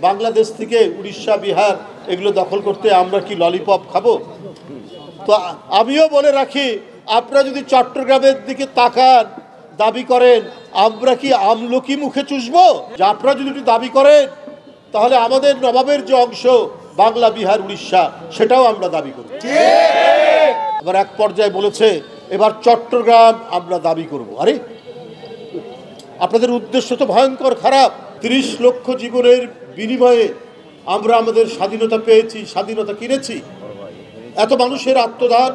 বাংলাদেশ থেকে উড়িষ্যা বিহার এগুলো দখল করতে আমরা কি ললিপপ খাবো? তো আমিও বলে রাখি, আপনারা যদি চট্টগ্রামের দিকে তাকান, দাবি করেন আমরা কি আমলকি মুখে চুষবো? যে আপনারা যদি দাবি করেন তাহলে আমাদের নবাবের যে অংশ বাংলা বিহার উড়িষ্যা সেটাও আমরা দাবি করি। আবার এক পর্যায়ে বলেছে এবার চট্টগ্রাম আমরা দাবি করব। আরে আপনাদের উদ্দেশ্য তো ভয়ঙ্কর খারাপ। ৩০ লক্ষ জীবনের বিনিময়ে আমরা আমাদের স্বাধীনতা পেয়েছি, স্বাধীনতা কিনেছি, এত মানুষের আত্মদান,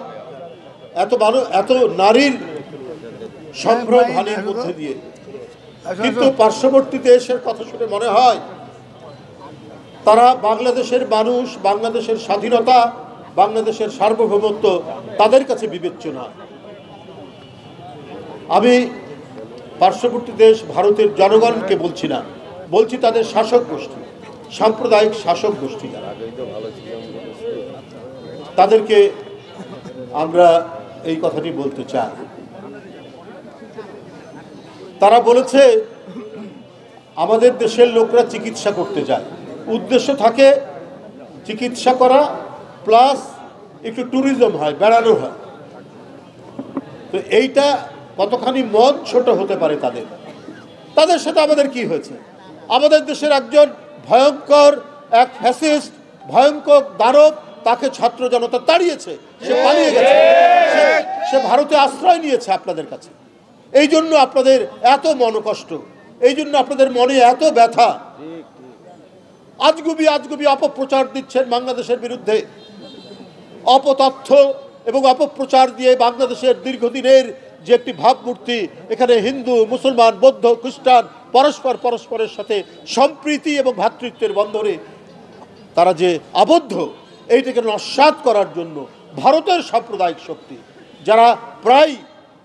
এত নারীর সম্ভ্রম হানির মধ্যে দিয়ে, কিন্তু পার্শ্ববর্তী দেশের কথা শুনে মনে হয় তারা বাংলাদেশের মানুষ, বাংলাদেশের স্বাধীনতা, বাংলাদেশের সার্বভৌমত্ব তাদের কাছে বিবেচ্য না। আমি পার্শ্ববর্তী দেশ ভারতের জনগণকে বলছি না, বলছি তাদের শাসক গোষ্ঠী, সাম্প্রদায়িক শাসক গোষ্ঠী যারা, তাদেরকে আমরা এই কথাটি বলতে চাই। তারা বলেছে আমাদের দেশের লোকরা চিকিৎসা করতে যায়, উদ্দেশ্য থাকে চিকিৎসা করা প্লাস একটু ট্যুরিজম হয়, বেড়ানো হয়। তো এইটা কতখানি মন ছোট হতে পারে তাদের সাথে আমাদের কি হয়েছে? আমাদের দেশের একজন ভয়ঙ্কর এক ফ্যাসিস্ট, ভয়ঙ্কর দানব, তাকে ছাত্র জনতা তাড়িয়েছে, সে পালিয়ে গেছে, সে ভারতে আশ্রয় নিয়েছে আপনাদের কাছে। এই জন্য আপনাদের এত মনকষ্ট, এই জন্য আপনাদের মনে এত ব্যথা। আজগুবি অপপ্রচার দিচ্ছেন বাংলাদেশের বিরুদ্ধে, অপতথ্য এবং অপপ্রচার দিয়ে বাংলাদেশের দীর্ঘদিনের যে একটি ভাবমূর্তি, এখানে হিন্দু, মুসলমান, বৌদ্ধ, খ্রিস্টান পরস্পরের সাথে সম্প্রীতি এবং ভ্রাতৃত্বের বন্ধনে তারা যে আবদ্ধ, এইটাকে নস্যাৎ করার জন্য ভারতের সাম্প্রদায়িক শক্তি, যারা প্রায়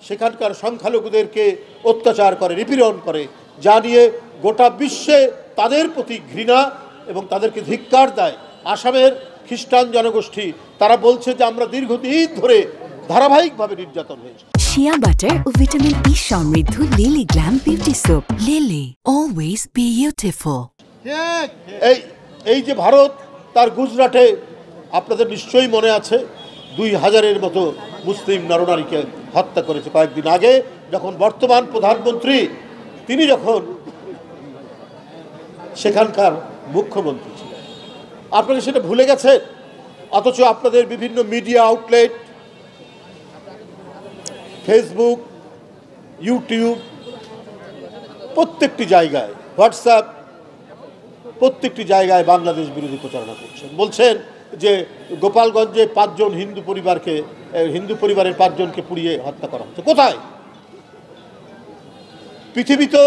সেখানকার সংখ্যালঘুদেরকে অত্যাচার করে, নিপীড়ন করে, যা নিয়ে গোটা বিশ্বে তাদের প্রতি ঘৃণা এবং তাদেরকে ধিক্কার দেয়। আসামের খ্রিস্টান জনগোষ্ঠী তারা বলছে যে আমরা দীর্ঘদিন ধরে ধারাবাহিকভাবে নির্যাতন হয়েছে। শিয়া বাটার ও ভিটামিন ই সমৃদ্ধ lily glam beauty soap, lily always beautiful. এই যে ভারত, তার গুজরাটে আপনাদের নিশ্চয়ই মনে আছে ২০০০-এর মতো মুসলিম নরনারীকে হত্যা করেছে কয়েকদিন আগে, যখন বর্তমান প্রধানমন্ত্রী তিনি যখন সেখানকার মুখ্যমন্ত্রী ছিলেন। আপনারা সেটা ভুলে গেছেন, অথচ আপনাদের বিভিন্ন মিডিয়া আউটলেট, ফেসবুক, ইউটিউব, প্রত্যেকটি জায়গায়, হোয়াটসঅ্যাপ, প্রত্যেকটি জায়গায় বাংলাদেশ বিরোধী প্রচারণা করছেন। বলছেন যে গোপালগঞ্জে ৫ জন হিন্দু পরিবারের ৫ জনকে পুড়িয়ে হত্যা করা হচ্ছে। কোথায়? পৃথিবী তো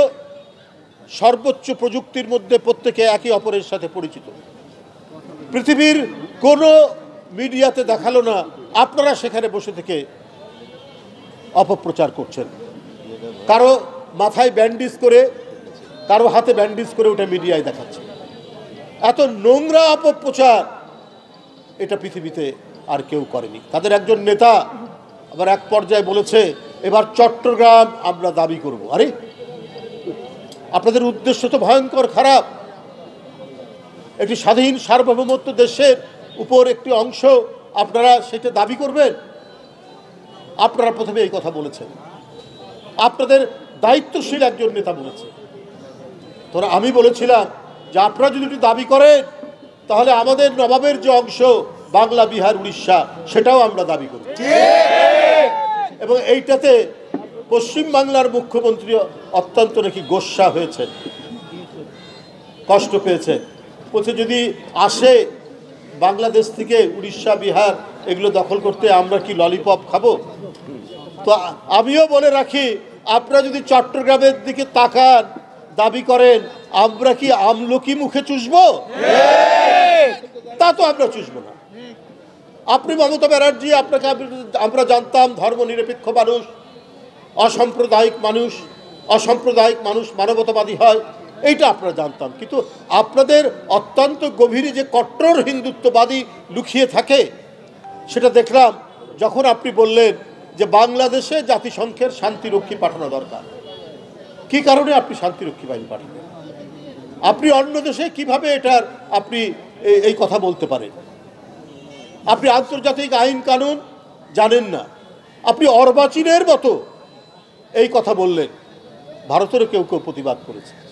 সর্বোচ্চ প্রযুক্তির মধ্যে প্রত্যেকে একে অপরের সাথে পরিচিত। পৃথিবীর কোনো মিডিয়াতে দেখালো না, আপনারা সেখানে বসে থেকে অপপ্রচার করছেন। কারো মাথায় ব্যান্ডেজ করে, কারো হাতে ব্যান্ডেজ করে ওটা মিডিয়ায় দেখাচ্ছে। এত নোংরা অপপ্রচার এটা পৃথিবীতে আর কেউ করেনি। তাদের একজন নেতা আবার এক পর্যায়ে বলেছে এবার চট্টগ্রাম আমরা দাবি করব। আরে আপনাদের উদ্দেশ্য তো ভয়ঙ্কর খারাপ। একটি স্বাধীন সার্বভৌমত্ব দেশের উপর একটি অংশ আপনারা সেটা দাবি করবেন। আপনারা প্রথমে এই কথা বলেছেন, আপনাদের দায়িত্বশীল একজন নেতা বলেছে। তোরা আমি বলেছিলাম যে আপনারা যদি দাবি করেন তাহলে আমাদের নবাবের যে অংশ বাংলা বিহার উড়িষ্যা সেটাও আমরা দাবি করি। এবং এইটাতে পশ্চিম বাংলার মুখ্যমন্ত্রী অত্যন্ত নাকি গোস্বা হয়েছেন, কষ্ট পেয়েছে। বলছে যদি আসে বাংলাদেশ থেকে উড়িষ্যা বিহার এগুলো দখল করতে আমরা কি ললিপপ খাবো? তো আমিও বলে রাখি, আপনারা যদি চট্টগ্রামের দিকে তাকান, দাবি করেন আমরা কি আমলকি মুখে চুষবো? তা তো আমরা চুষবো না। আপনি মমতা ব্যানার্জি, আপনাকে আমরা জানতাম ধর্মনিরপেক্ষ মানুষ, অসাম্প্রদায়িক মানুষ মানবতাবাদী হয়, এইটা আপনারা জানতাম। কিন্তু আপনাদের অত্যন্ত গভীরে যে কট্টর হিন্দুত্ববাদী লুকিয়ে থাকে সেটা দেখলাম যখন আপনি বললেন যে বাংলাদেশে জাতিসংঘের শান্তিরক্ষী পাঠানো দরকার। কি কারণে আপনি শান্তিরক্ষী বাহিনী পাঠাবেন? আপনি অন্য দেশে কিভাবে এটার আপনি এই কথা বলতে পারেন? আপনি আন্তর্জাতিক আইন কানুন জানেন না, আপনি অর্বাচীনের মতো এই কথা বললেন। ভারতেরও কেউ কেউ প্রতিবাদ করেছে।